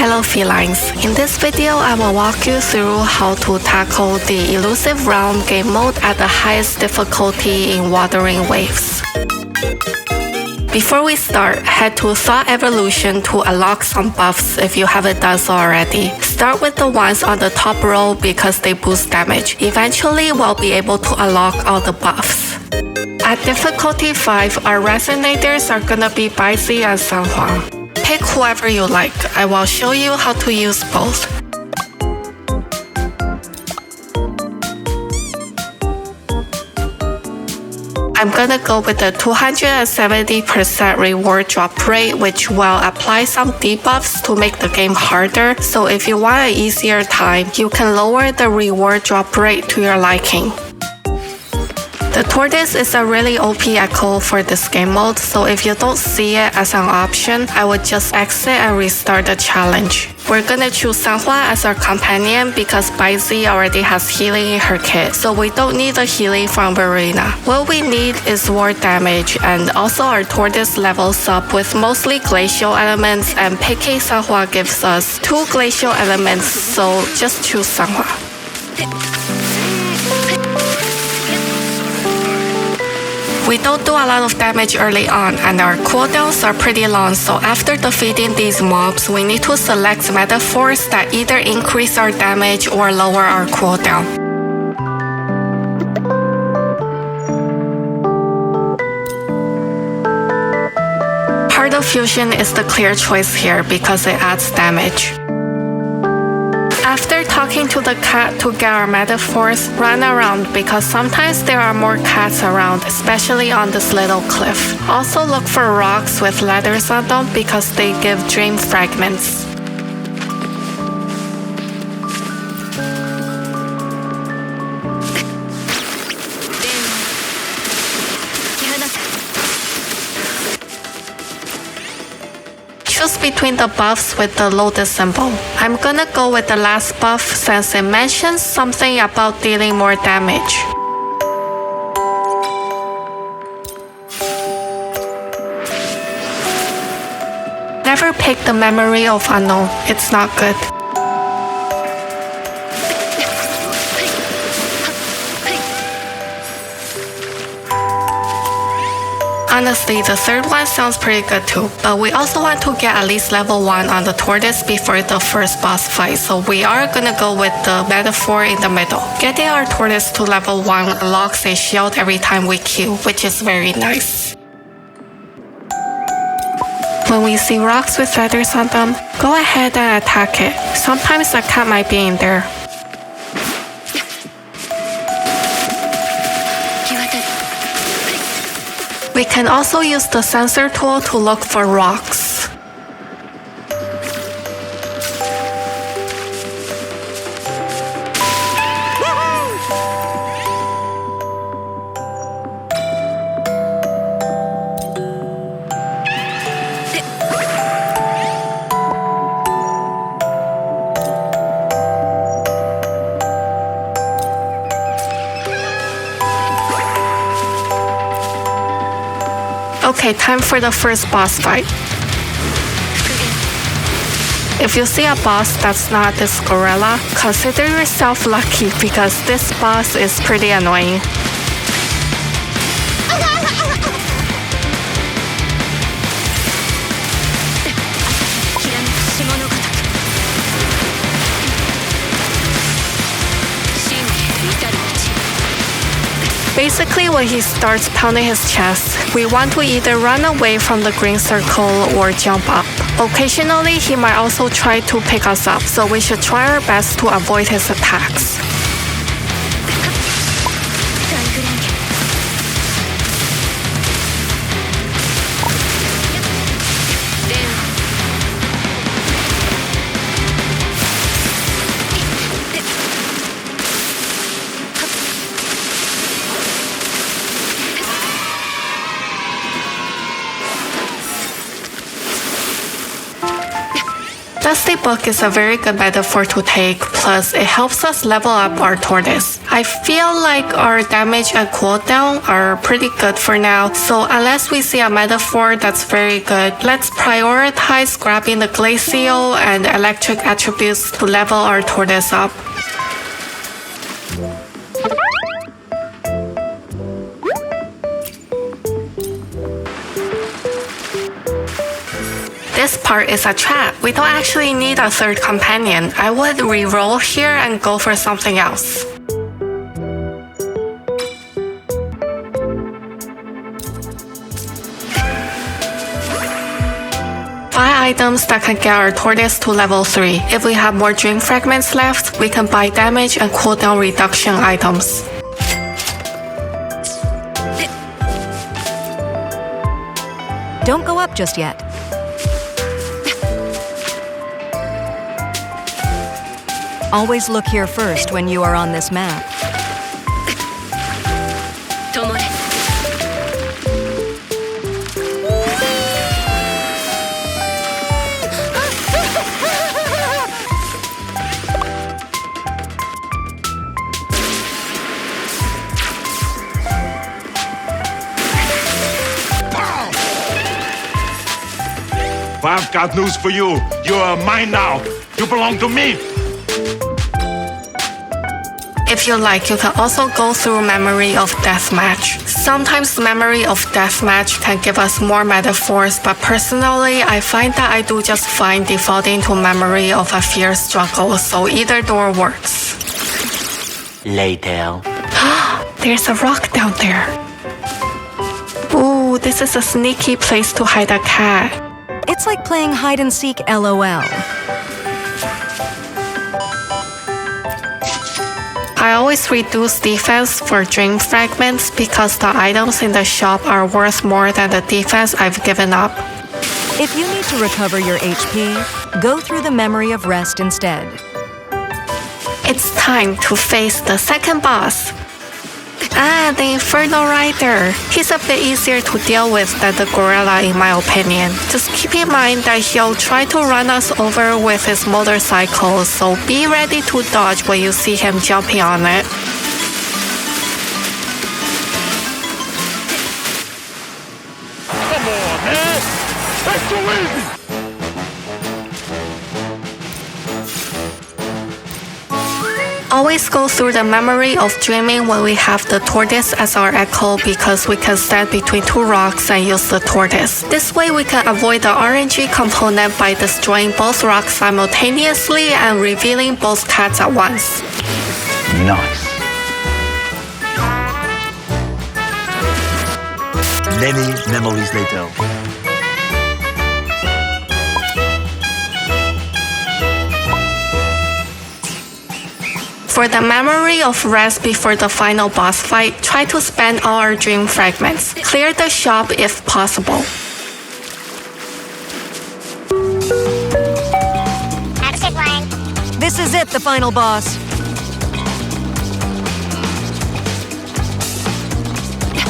Hello felines, in this video I will walk you through how to tackle the Illusive Realm game mode at the highest difficulty in Wuthering Waves. Before we start, head to Thought Evolution to unlock some buffs if you haven't done so already. Start with the ones on the top row because they boost damage. Eventually we'll be able to unlock all the buffs. At difficulty 5, our Resonators are gonna be Baizhi and Sanhua. Pick whoever you like. I will show you how to use both. I'm gonna go with the 270% reward drop rate, which will apply some debuffs to make the game harder. So if you want an easier time, you can lower the reward drop rate to your liking. The Tortoise is a really OP echo for this game mode, so if you don't see it as an option, I would just exit and restart the challenge. We're gonna choose Sanhua as our companion because Baizhi already has healing in her kit, so we don't need the healing from Verena. What we need is ward damage, and also our Tortoise levels up with mostly glacial elements, and picking Sanhua gives us 2 glacial elements, so just choose Sanhua. We don't do a lot of damage early on, and our cooldowns are pretty long, so after defeating these mobs, we need to select metaphors that either increase our damage or lower our cooldown. Heart of Fusion is the clear choice here because it adds damage. After talking to the cat to get our metaphors, run around because sometimes there are more cats around, especially on this little cliff. Also look for rocks with letters on them because they give dream fragments. Choose between the buffs with the lotus symbol. I'm gonna go with the last buff since it mentions something about dealing more damage. Never pick the Memory of Unknown, it's not good. Honestly, the third one sounds pretty good too, but we also want to get at least level 1 on the Tortoise before the first boss fight, so we are gonna go with the metaphor in the middle. Getting our Tortoise to level 1 unlocks a shield every time we Q, which is very nice. When we see rocks with feathers on them, go ahead and attack it. Sometimes a cat might be in there. We can also use the sensor tool to look for rocks. Okay, time for the first boss fight. If you see a boss that's not this gorilla, consider yourself lucky because this boss is pretty annoying. Basically, when he starts pounding his chest, we want to either run away from the green circle or jump up. Occasionally, he might also try to pick us up, so we should try our best to avoid his attacks. Let's Dusty Book is a very good metaphor to take, plus it helps us level up our Tortoise. I feel like our damage and cooldown are pretty good for now, so unless we see a metaphor that's very good, let's prioritize grabbing the glacial and electric attributes to level our Tortoise up. This part is a trap. We don't actually need a third companion. I would re-roll here and go for something else. 5 items that can get our Tortoise to level 3. If we have more Dream Fragments left, we can buy damage and cooldown reduction items. Don't go up just yet. Always look here first when you are on this map. I've got news for you. You are mine now. You belong to me. If you like, you can also go through Memory of Deathmatch. Sometimes Memory of Deathmatch can give us more metaphors, but personally, I find that I do just fine defaulting to Memory of a Fierce Struggle, so either door works. Later. There's a rock down there. Ooh, this is a sneaky place to hide a cat. It's like playing hide and seek LOL. I always reduce defense for Dream Fragments because the items in the shop are worth more than the defense I've given up. If you need to recover your HP, go through the Memory of Rest instead. It's time to face the second boss. The Infernal Rider. He's a bit easier to deal with than the gorilla in my opinion. Just keep in mind that he'll try to run us over with his motorcycle, so be ready to dodge when you see him jumping on it. Come on, man. That's too easy. Always go through the Memory of Dreaming when we have the Tortoise as our echo because we can stand between 2 rocks and use the Tortoise. This way we can avoid the RNG component by destroying both rocks simultaneously and revealing both cats at once. Nice. Many memories later. For the Memory of Rest before the final boss fight, try to spend all our Dream Fragments. Clear the shop if possible. Exit 1. This is it, the final boss.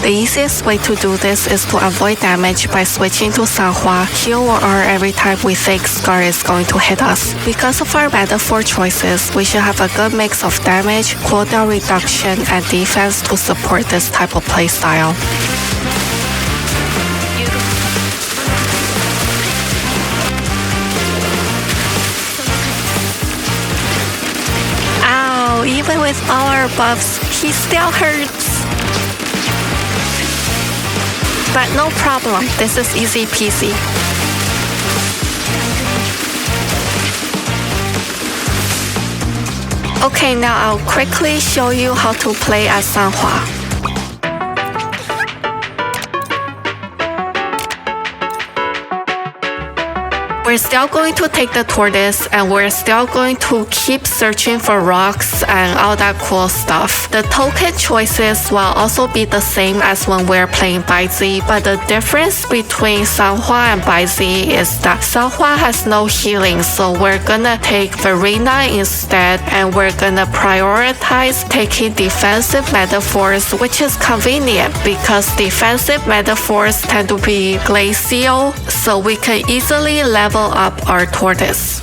The easiest way to do this is to avoid damage by switching to Sanhua, heal or R every time we think Scar is going to hit us. Because of our metaphor choices, we should have a good mix of damage, cooldown reduction, and defense to support this type of playstyle. Ow, even with all our buffs, he still hurts. But no problem, this is easy peasy. Okay, now I'll quickly show you how to play as Sanhua. We're still going to take the Tortoise and we're still going to keep searching for rocks and all that cool stuff. The token choices will also be the same as when we're playing Baizhi, but the difference between Sanhua and Baizhi is that Sanhua has no healing, so we're gonna take Verena instead and we're gonna prioritize taking defensive metaphors, which is convenient because defensive metaphors tend to be glacial, so we can easily level up our Tortoise.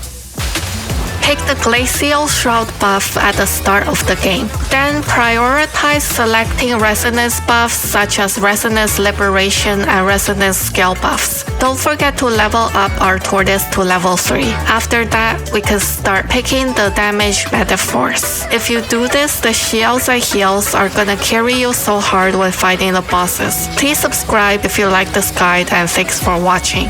the Glacial Shroud buff at the start of the game. Then prioritize selecting resonance buffs such as Resonance Liberation and Resonance Scale buffs. Don't forget to level up our Tortoise to level 3. After that, we can start picking the damage metaphors. If you do this, the shields and heals are gonna carry you so hard when fighting the bosses. Please subscribe if you like this guide, and thanks for watching.